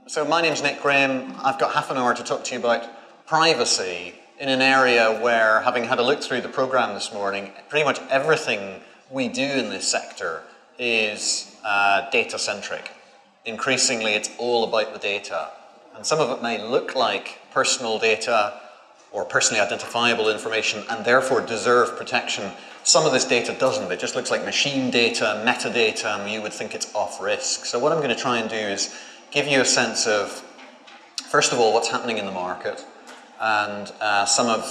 So my name's Nick Graham. I've got half an hour to talk to you about privacy in an area where, having had a look through the program this morning, pretty much everything we do in this sector is data-centric. Increasingly, it's all about the data. And some of it may look like personal data or personally identifiable information and therefore deserve protection. Some of this data doesn't. It just looks like machine data, metadata, and you would think it's off risk. So what I'm going to try and do is give you a sense of, first of all, what's happening in the market and some of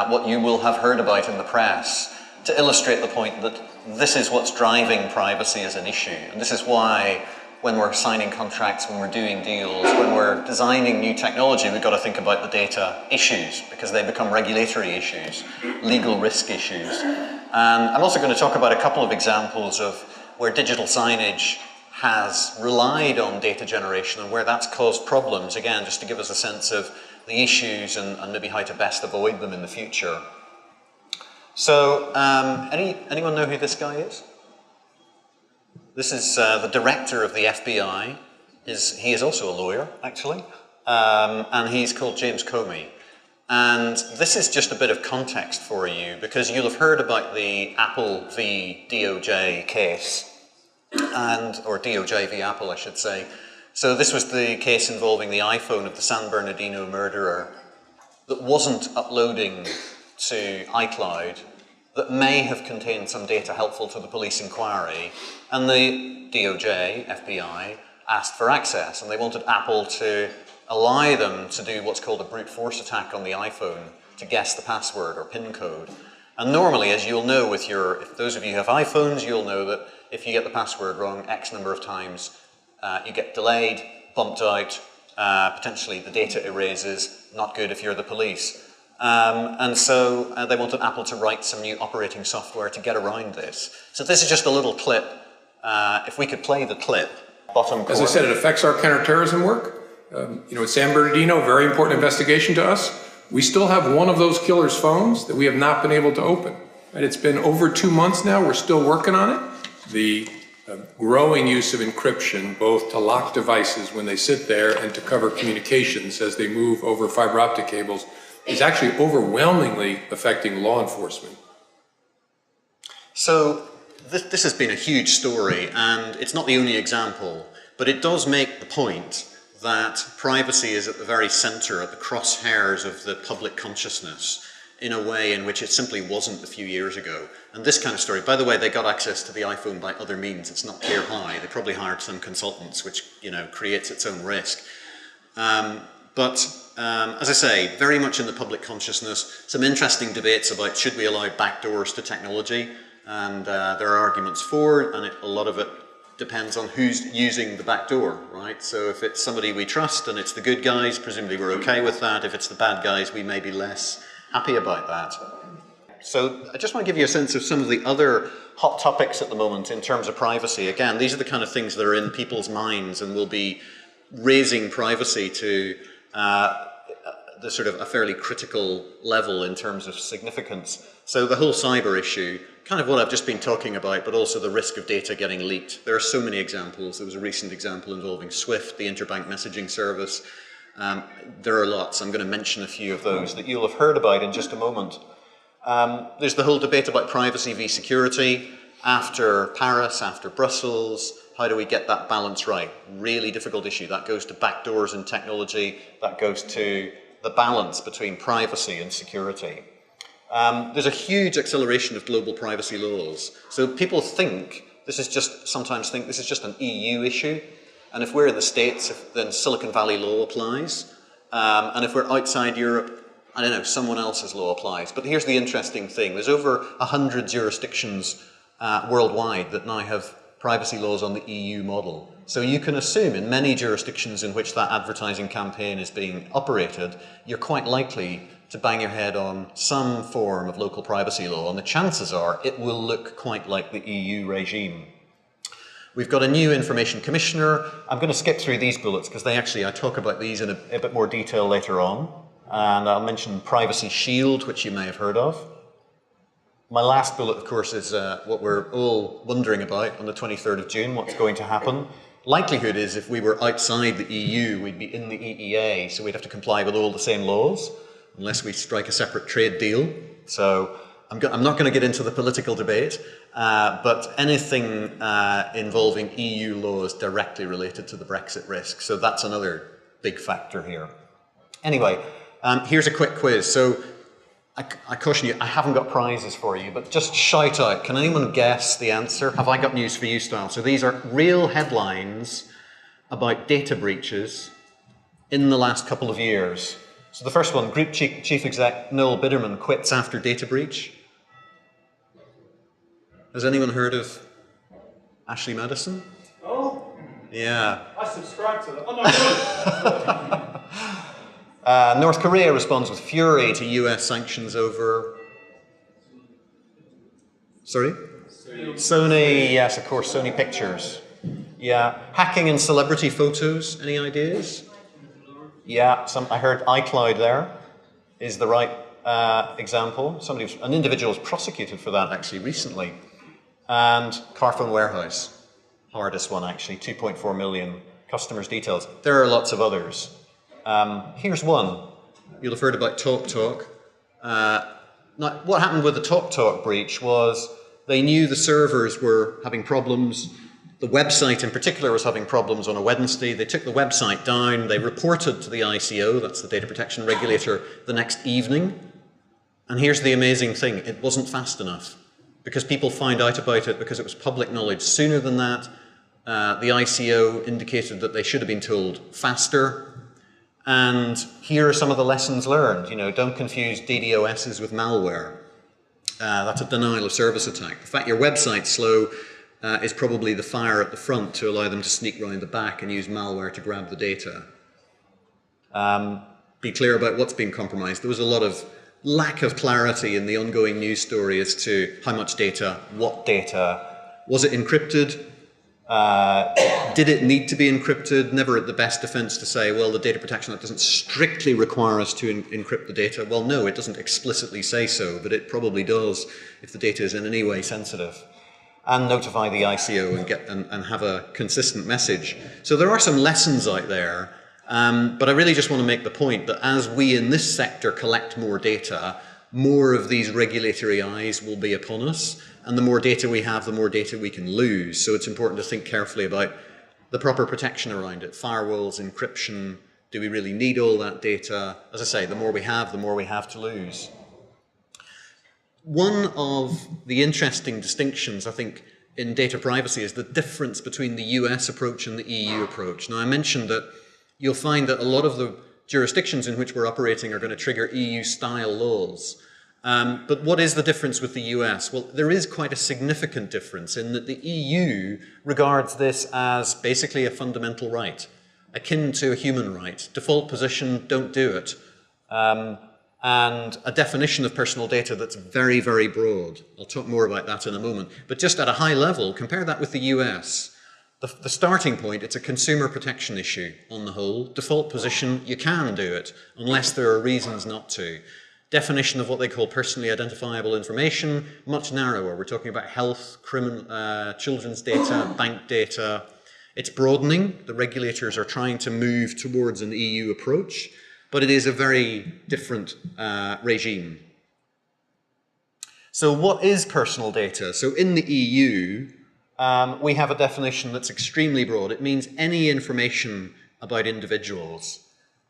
what you will have heard about in the press to illustrate the point that this is what's driving privacy as an issue. And this is why when we're signing contracts, when we're doing deals, when we're designing new technology, we've got to think about the data issues because they become regulatory issues, legal risk issues. And I'm also going to talk about a couple of examples of where digital signage has relied on data generation and where that's caused problems, again, just to give us a sense of the issues and maybe how to best avoid them in the future. So, anyone know who this guy is? This is the director of the FBI. He is also a lawyer, actually, and he's called James Comey. And this is just a bit of context for you, because you'll have heard about the Apple v. DOJ case, or DOJ v. Apple, I should say. So this was the case involving the iPhone of the San Bernardino murderer that wasn't uploading to iCloud, that may have contained some data helpful to the police inquiry, and the DOJ, FBI, asked for access, and they wanted Apple to allow them to do what's called a brute force attack on the iPhone to guess the password or PIN code. And normally, as you'll know with if those of you who have iPhones, you'll know that if you get the password wrong X number of times, you get delayed, bumped out, potentially the data erases, not good if you're the police. And so they wanted Apple to write some new operating software to get around this. So this is just a little clip. If we could play the clip, bottom corner. As I said, it affects our counterterrorism work. At San Bernardino, very important investigation to us. We still have one of those killer's phones that we have not been able to open. And it's been over 2 months now. We're still working on it. The growing use of encryption, both to lock devices when they sit there and to cover communications as they move over fiber optic cables, is actually overwhelmingly affecting law enforcement. So this has been a huge story, and it's not the only example, but it does make the point that privacy is at the very center, at the crosshairs of the public consciousness in a way in which it simply wasn't a few years ago. And this kind of story, by the way, they got access to the iPhone by other means. It's not clear how. They probably hired some consultants, which creates its own risk. As I say, very much in the public consciousness, some interesting debates about should we allow backdoors to technology, and there are arguments for, and a lot of it depends on who's using the back door, right? So if it's somebody we trust and it's the good guys, presumably we're okay with that. If it's the bad guys, we may be less happy about that. So I just want to give you a sense of some of the other hot topics at the moment in terms of privacy. Again, these are the kind of things that are in people's minds and will be raising privacy to the sort of a fairly critical level in terms of significance. So the whole cyber issue, kind of what I've just been talking about, but also the risk of data getting leaked. There are so many examples. There was a recent example involving SWIFT, the interbank messaging service. There are lots. I'm going to mention a few of those that you'll have heard about in just a moment. There's the whole debate about privacy v security. After Paris, after Brussels, how do we get that balance right? Really difficult issue. That goes to backdoors in technology. That goes to the balance between privacy and security. There's a huge acceleration of global privacy laws. So people sometimes think this is just an EU issue. And if we're in the States, then Silicon Valley law applies. And if we're outside Europe, I don't know, someone else's law applies. But here's the interesting thing. There's over 100 jurisdictions worldwide that now have privacy laws on the EU model. So you can assume in many jurisdictions in which that advertising campaign is being operated, you're quite likely to bang your head on some form of local privacy law, and the chances are it will look quite like the EU regime. We've got a new information commissioner. I'm going to skip through these bullets because I talk about these in a bit more detail later on. And I'll mention Privacy Shield, which you may have heard of. My last bullet, of course, is what we're all wondering about on the 23rd of June, what's going to happen. likelihood is if we were outside the EU, we'd be in the EEA, so we'd have to comply with all the same laws, unless we strike a separate trade deal. So I'm not going to get into the political debate, but anything involving EU law is directly related to the Brexit risk, so that's another big factor here. Anyway, here's a quick quiz. So I caution you, I haven't got prizes for you, but just shout out. Can anyone guess the answer? Have I got news for you style? So these are real headlines about data breaches in the last couple of years. So the first one, Group Chief Exec Noel Biderman quits after data breach. Has anyone heard of Ashley Madison? Oh, yeah. I subscribe to that. Oh, no, North Korea responds with fury to US sanctions over... Sorry? Sony, yes, of course, Sony Pictures. Yeah. Hacking in celebrity photos, any ideas? Yeah, I heard iCloud there is the right example. An individual was prosecuted for that actually recently. And Carphone Warehouse, hardest one actually, 2.4 million customers' details. There are lots of others. Here's one. You'll have heard about TalkTalk. Now, what happened with the TalkTalk breach was they knew the servers were having problems. The website in particular was having problems on a Wednesday. They took the website down. They reported to the ICO, that's the data protection regulator, the next evening. And here's the amazing thing. It wasn't fast enough because people found out about it because it was public knowledge. Sooner than that, the ICO indicated that they should have been told faster. And here are some of the lessons learned. You know, don't confuse DDoSs with malware. That's a denial of service attack. The fact your website's slow is probably the fire at the front to allow them to sneak round the back and use malware to grab the data. Be clear about what's being compromised. There was a lot of lack of clarity in the ongoing news story as to how much data, what data, was it encrypted? Did it need to be encrypted? Never at the best defense to say, well, the Data Protection Act doesn't strictly require us to encrypt the data. Well, no, it doesn't explicitly say so, but it probably does if the data is in any way sensitive. And notify the ICO and have a consistent message. So there are some lessons out there, but I really just want to make the point that as we in this sector collect more data, more of these regulatory eyes will be upon us. And the more data we have, the more data we can lose. So it's important to think carefully about the proper protection around it. Firewalls, encryption, do we really need all that data? As I say, the more we have to lose. One of the interesting distinctions, I think, in data privacy is the difference between the US approach and the EU approach. Now, I mentioned that you'll find that a lot of the jurisdictions in which we're operating are going to trigger EU-style laws. But what is the difference with the US? Well, there is quite a significant difference in that the EU regards this as basically a fundamental right, akin to a human right. Default position, don't do it. And a definition of personal data that's very, very broad. I'll talk more about that in a moment. But just at a high level, compare that with the US. The starting point, it's a consumer protection issue on the whole. Default position, you can do it, unless there are reasons not to. Definition of what they call personally identifiable information, much narrower. We're talking about health, children's data, bank data. It's broadening. The regulators are trying to move towards an EU approach, but it is a very different regime. So what is personal data? So in the EU, we have a definition that's extremely broad. It means any information about individuals.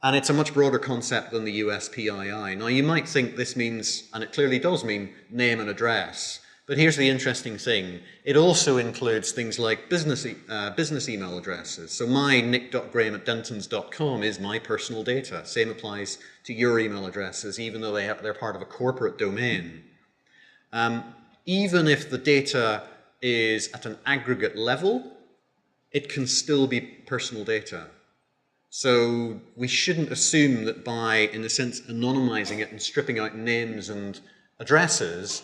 And it's a much broader concept than the US PII. Now, you might think this means, and it clearly does mean, name and address. But here's the interesting thing. It also includes things like business email addresses. So my nick.graham@dentons.com is my personal data. Same applies to your email addresses, even though they're part of a corporate domain. Even if the data is at an aggregate level, it can still be personal data. So we shouldn't assume that by, in a sense, anonymizing it and stripping out names and addresses,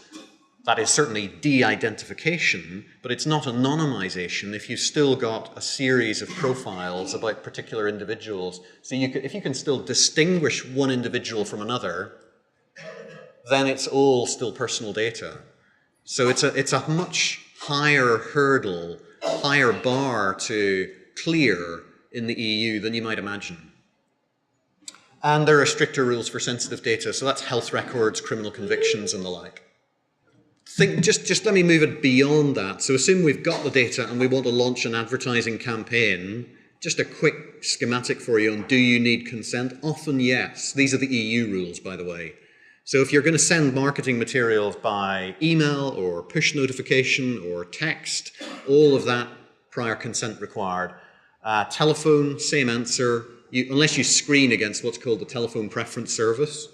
that is certainly de-identification, but it's not anonymization if you've still got a series of profiles about particular individuals. So if you can still distinguish one individual from another, then it's all still personal data. So it's a much higher hurdle, higher bar to clear in the EU than you might imagine. And there are stricter rules for sensitive data, so that's health records, criminal convictions, and the like. Just let me move it beyond that. So assume we've got the data and we want to launch an advertising campaign. Just a quick schematic for you on do you need consent? Often yes. These are the EU rules, by the way. So if you're going to send marketing materials by email or push notification or text, all of that prior consent required. Telephone, same answer, unless you screen against what's called the telephone preference service.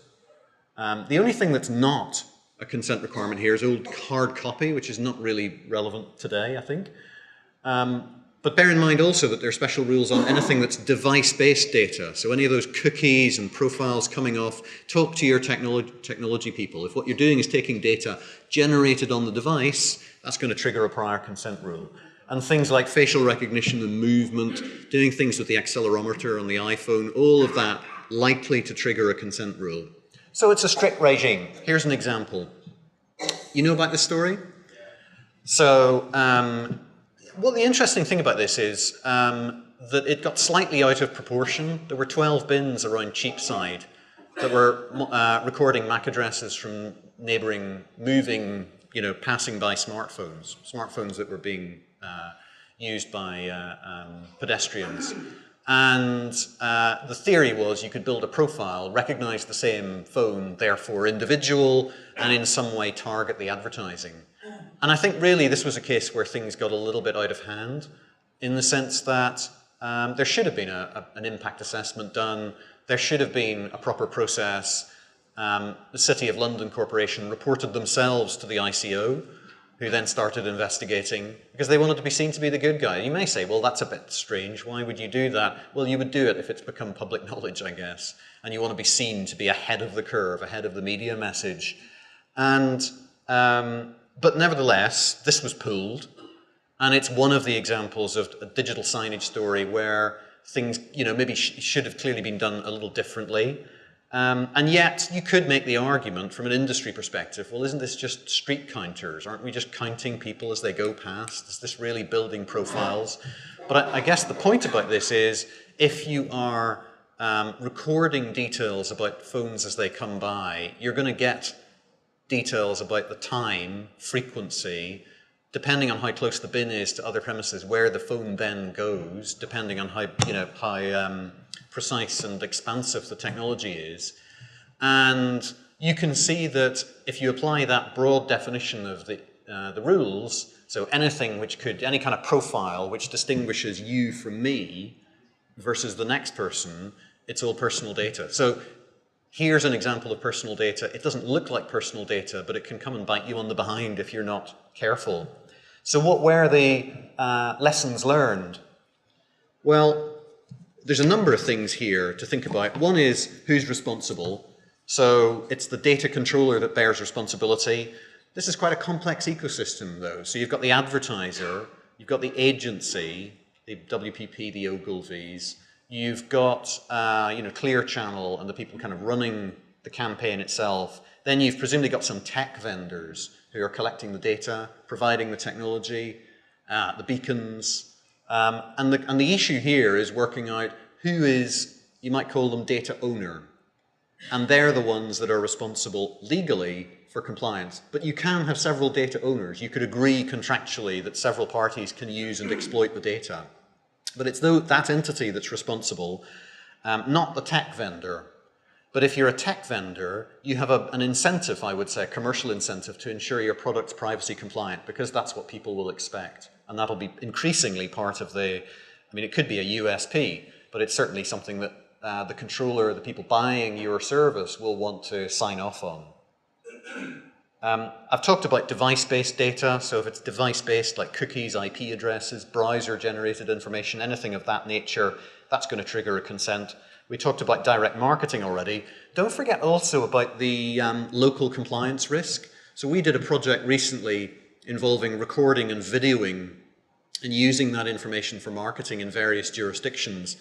The only thing that's not a consent requirement here is old hard copy, which is not really relevant today, I think. But bear in mind also that there are special rules on anything that's device-based data. So any of those cookies and profiles coming off, talk to your technology people. If what you're doing is taking data generated on the device, that's going to trigger a prior consent rule. And things like facial recognition and movement, doing things with the accelerometer on the iPhone, all of that likely to trigger a consent rule. So it's a strict regime. Here's an example. You know about this story? So, well, the interesting thing about this is that it got slightly out of proportion. There were 12 bins around Cheapside that were recording MAC addresses from neighboring, moving, passing by smartphones that were being used by pedestrians. And the theory was you could build a profile, recognize the same phone, therefore individual, and in some way target the advertising. And I think really this was a case where things got a little bit out of hand in the sense that there should have been an impact assessment done, there should have been a proper process. The City of London Corporation reported themselves to the ICO, who then started investigating because they wanted to be seen to be the good guy. You may say, well, that's a bit strange. Why would you do that? Well, you would do it if it's become public knowledge, I guess. And you want to be seen to be ahead of the curve, ahead of the media message. And, but nevertheless, this was pulled. And it's one of the examples of a digital signage story where things, maybe should have clearly been done a little differently. And yet, you could make the argument from an industry perspective, well, isn't this just street counters? Aren't we just counting people as they go past? Is this really building profiles? But I guess the point about this is, if you are recording details about phones as they come by, you're going to get details about the time, frequency, depending on how close the bin is to other premises, where the phone then goes, depending on how, how precise and expansive the technology is. And you can see that if you apply that broad definition of the rules, so anything which could, any kind of profile which distinguishes you from me versus the next person, it's all personal data. So here's an example of personal data. It doesn't look like personal data, but it can come and bite you on the behind if you're not careful. So what were the lessons learned? Well, there's a number of things here to think about. One is who's responsible. So it's the data controller that bears responsibility. This is quite a complex ecosystem, though. So you've got the advertiser, you've got the agency, the WPP, the Ogilvies. You've got Clear Channel and the people kind of running the campaign itself. Then you've presumably got some tech vendors who are collecting the data, providing the technology, the beacons. And the issue here is working out who is, you might call them data owner. And they're the ones that are responsible legally for compliance. But you can have several data owners. You could agree contractually that several parties can use and exploit the data. But it's that entity that's responsible, not the tech vendor. But if you're a tech vendor, you have an incentive, I would say, a commercial incentive to ensure your product's privacy compliant, because that's what people will expect. And that'll be increasingly part of it could be a USP, but it's certainly something that the controller, the people buying your service will want to sign off on. I've talked about device-based data, so if it's device-based like cookies, IP addresses, browser-generated information, anything of that nature, that's going to trigger a consent. We talked about direct marketing already. Don't forget also about the local compliance risk. So we did a project recently involving recording and videoing and using that information for marketing in various jurisdictions.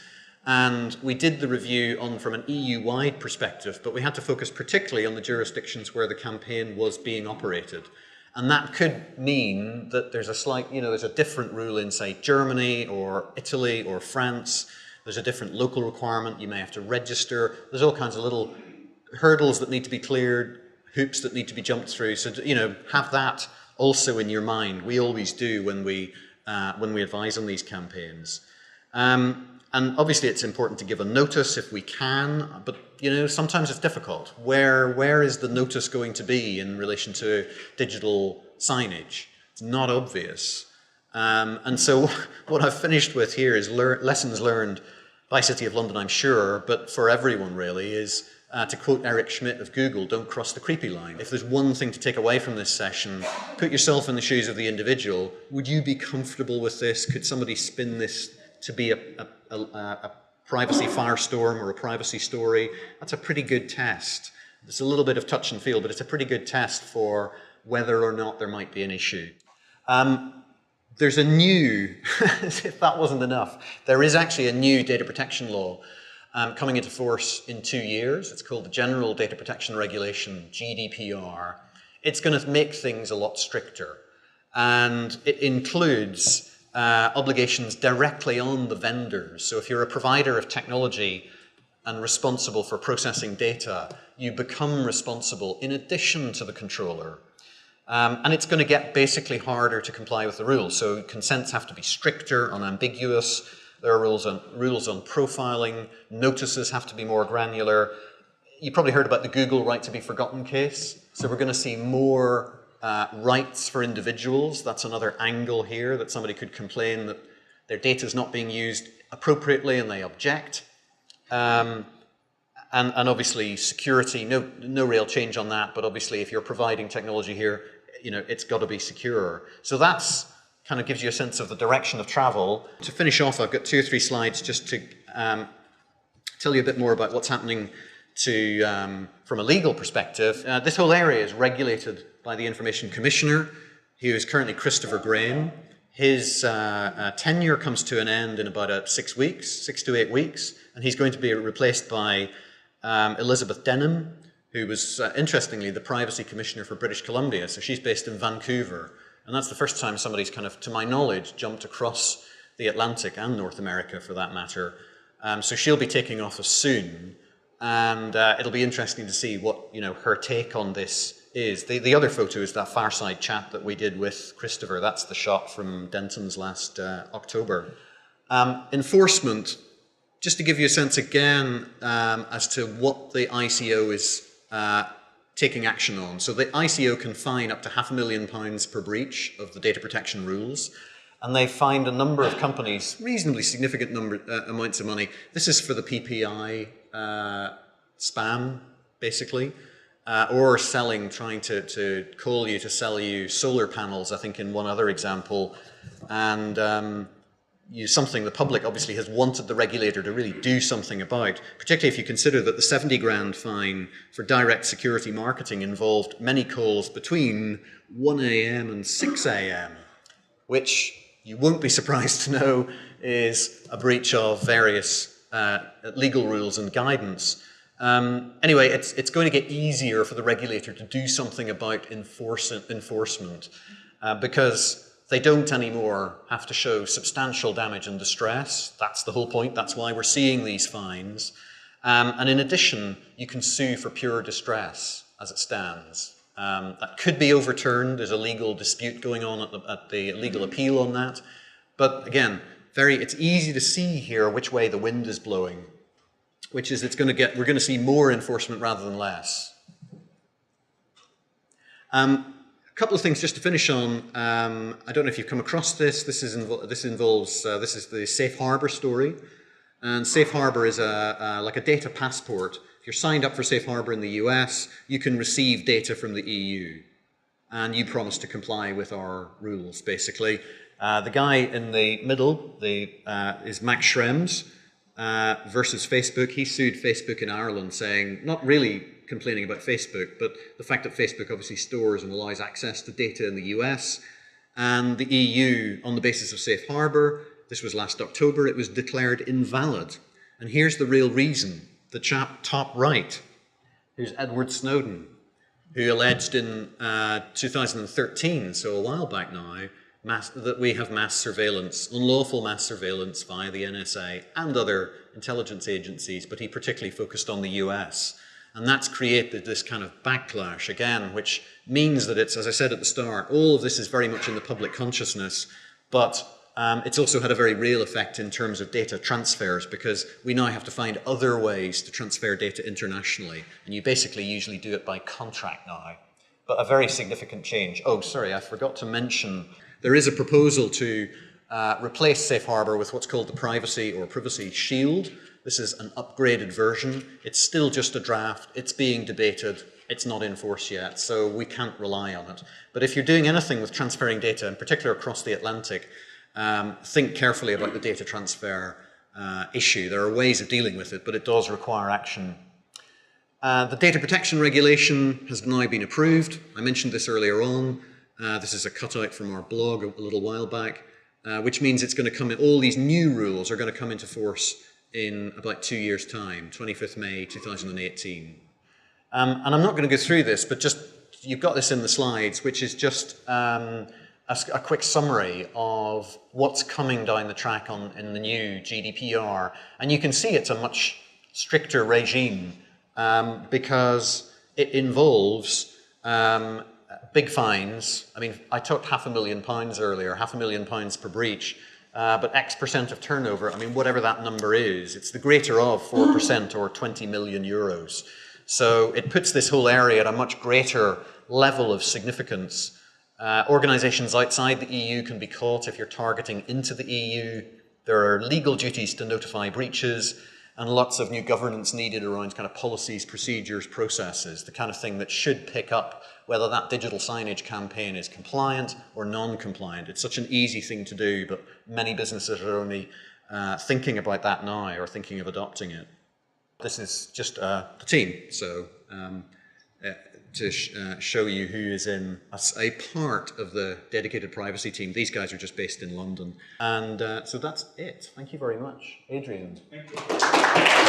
And we did the review from an EU-wide perspective, but we had to focus particularly on the jurisdictions where the campaign was being operated. And that could mean that there's a slight, there's a different rule in, say, Germany or Italy or France. There's a different local requirement. You may have to register. There's all kinds of little hurdles that need to be cleared, hoops that need to be jumped through. So, have that also in your mind. We always do when we advise on these campaigns. And obviously it's important to give a notice if we can, but sometimes it's difficult. Where is the notice going to be in relation to digital signage? It's not obvious. And so what I've finished with here is lessons learned by City of London, I'm sure, but for everyone really, is to quote Eric Schmidt of Google, don't cross the creepy line. If there's one thing to take away from this session, put yourself in the shoes of the individual. Would you be comfortable with this? Could somebody spin this to be a privacy firestorm or a privacy story? That's a pretty good test. It's a little bit of touch and feel, but it's a pretty good test for whether or not there might be an issue. There's a new, if that wasn't enough, there is actually a new data protection law coming into force in 2 years. It's called the General Data Protection Regulation, GDPR. It's going to make things a lot stricter. And it includes obligations directly on the vendors. So if you're a provider of technology and responsible for processing data, you become responsible in addition to the controller. And it's going to get basically harder to comply with the rules. So consents have to be stricter, unambiguous. There are rules on profiling. Notices have to be more granular. You probably heard about the Google right to be forgotten case. So we're going to see more rights for individuals. That's another angle here, that somebody could complain that their data is not being used appropriately and they object. And obviously security, no real change on that, but obviously if you're providing technology here, it's got to be secure. So that's kind of gives you a sense of the direction of travel. To finish off, I've got 2 or 3 slides just to tell you a bit more about what's happening from a legal perspective. This whole area is regulated by the Information Commissioner, who is currently Christopher Graham. His tenure comes to an end in about 6 to 8 weeks, and he's going to be replaced by Elizabeth Denham, who was, interestingly, the Privacy Commissioner for British Columbia. So she's based in Vancouver. And that's the first time somebody's kind of, to my knowledge, jumped across the Atlantic and North America, for that matter. So she'll be taking office soon. And it'll be interesting to see what, her take on this is. The other photo is that fireside chat that we did with Christopher. That's the shot from Dentons last October. Enforcement, just to give you a sense again as to what the ICO is taking action on. So the ICO can fine up to £500,000 per breach of the data protection rules. And they fined a number of companies, reasonably significant amounts of money. This is for the PPI spam, basically. Or trying to call you to sell you solar panels, I think in one other example. And something the public obviously has wanted the regulator to really do something about, particularly if you consider that the 70 grand fine for direct security marketing involved many calls between 1 a.m. and 6 a.m., which you won't be surprised to know is a breach of various legal rules and guidance. Anyway, it's going to get easier for the regulator to do something about enforcement because they don't anymore have to show substantial damage and distress. That's the whole point. That's why we're seeing these fines. And in addition, you can sue for pure distress as it stands. That could be overturned. There's a legal dispute going on at the legal appeal on that. But again, it's easy to see here which way the wind is blowing, which is we're going to see more enforcement rather than less. A couple of things just to finish on. I don't know if you've come across this. This is the Safe Harbor story. And Safe Harbor is like a data passport. If you're signed up for Safe Harbor in the US, you can receive data from the EU. And you promise to comply with our rules, basically. The guy in the middle is Max Schrems versus Facebook. He sued Facebook in Ireland, saying, not really complaining about Facebook, but the fact that Facebook obviously stores and allows access to data in the US, and the EU, on the basis of Safe Harbor, this was last October, it was declared invalid. And here's the real reason. The chap top right, who's Edward Snowden. who alleged in 2013, so a while back now, that we have mass surveillance, unlawful mass surveillance via the NSA and other intelligence agencies, but he particularly focused on the US. And that's created this kind of backlash, again, which means that it's, as I said at the start, all of this is very much in the public consciousness, but it's also had a very real effect in terms of data transfers, because we now have to find other ways to transfer data internationally, and you basically usually do it by contract now. But a very significant change. Oh, sorry, I forgot to mention, there is a proposal to replace Safe Harbor with what's called the Privacy or Privacy Shield. This is an upgraded version. It's still just a draft. It's being debated. It's not in force yet, so we can't rely on it. But if you're doing anything with transferring data, in particular across the Atlantic, think carefully about the data transfer issue. There are ways of dealing with it, but it does require action. The data protection regulation has now been approved. I mentioned this earlier on. This is a cutout from our blog a little while back, which means it's going to come in, all these new rules are going to come into force in about 2 years' time, 25th May 2018. And I'm not going to go through this, but just, you've got this in the slides, which is just a quick summary of what's coming down the track in the new GDPR. And you can see it's a much stricter regime because it involves big fines. I mean, I talked £500,000 earlier, £500,000 per breach, but X% of turnover, I mean, whatever that number is, it's the greater of 4% or 20 million euros. So it puts this whole area at a much greater level of significance. Organisations outside the EU can be caught if you're targeting into the EU. There are legal duties to notify breaches, and lots of new governance needed around kind of policies, procedures, processes, the kind of thing that should pick up whether that digital signage campaign is compliant or non-compliant. It's such an easy thing to do, but many businesses are only thinking about that now or thinking of adopting it. This is just the team, so to show you who is in a part of the dedicated privacy team. These guys are just based in London. And so that's it. Thank you very much. Adrian. Thank you.